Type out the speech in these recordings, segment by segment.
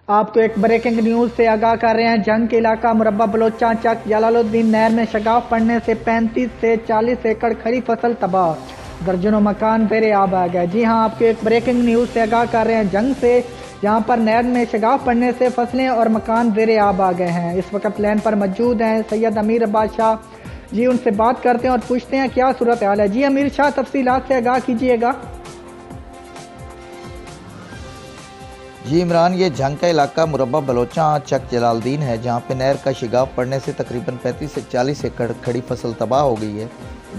آپ کو ایک بریکنگ نیوز سے آگاہ کر رہے ہیں۔ جنگ کے علاقہ مربع بلوچاں چک جلال الدین نہر میں شگاف پڑنے سے 35 سے 40 ایکڑ کھڑی فصل تباہ، درجنوں مکان زیر آب آ گئے۔ جی ہاں، آپ کو ایک بریکنگ نیوز سے آگاہ کر رہے ہیں جنگ سے، جہاں پر نہر میں شگاف پڑنے سے فصلیں اور مکان زیر آب آ گئے ہیں۔ اس وقت لائن پر موجود ہیں سید امیر عباس شاہ جی، ان سے بات کرتے ہیں اور پوچھتے ہیں کیا صورتحال ہے۔ جی امیر شاہ، تفصیلات سے آگاہ کیجیے گا۔ جی عمران، یہ جنگ کا علاقہ مربع بلوچاں چک جلال الدین ہے، جہاں پہ نہر کا شگاف پڑنے سے تقریباً 35 سے 40 ایکڑ کھڑی فصل تباہ ہو گئی ہے،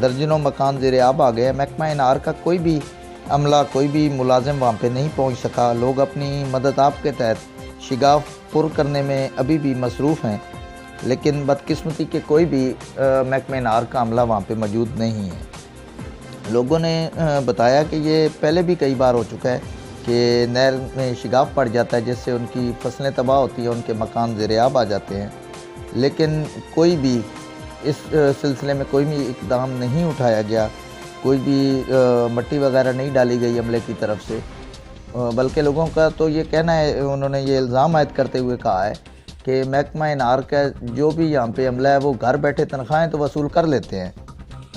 درجنوں مکان زیر آب آ گئے ہیں۔ محکمہ انار کا کوئی بھی عملہ، کوئی بھی ملازم وہاں پہ نہیں پہنچ سکا۔ لوگ اپنی مدد آپ کے تحت شگاف پر کرنے میں ابھی بھی مصروف ہیں، لیکن بدقسمتی کے کوئی بھی محکمہ انار کا عملہ وہاں پہ موجود نہیں ہے۔ لوگوں نے بتایا کہ یہ پہلے بھی کئی بار ہو چکا ہے کہ نہر میں شگاف پڑ جاتا ہے، جس سے ان کی فصلیں تباہ ہوتی ہیں، ان کے مکان زیر آب آ جاتے ہیں، لیکن کوئی بھی اس سلسلے میں کوئی بھی اقدام نہیں اٹھایا گیا، کوئی بھی مٹی وغیرہ نہیں ڈالی گئی عملے کی طرف سے، بلکہ لوگوں کا تو یہ کہنا ہے، انہوں نے یہ الزام عائد کرتے ہوئے کہا ہے کہ محکمہ انار کا جو بھی یہاں پہ عملہ ہے وہ گھر بیٹھے تنخواہیں تو وصول کر لیتے ہیں،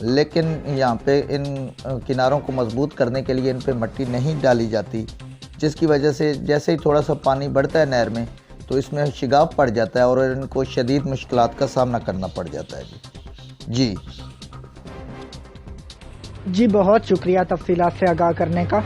لیکن یہاں پہ ان کناروں کو مضبوط کرنے کے لیے ان پہ مٹی نہیں ڈالی جاتی، جس کی وجہ سے جیسے ہی تھوڑا سا پانی بڑھتا ہے نہر میں تو اس میں شگاف پڑ جاتا ہے اور ان کو شدید مشکلات کا سامنا کرنا پڑ جاتا ہے۔ جی جی بہت شکریہ تفصیلات سے آگاہ کرنے کا۔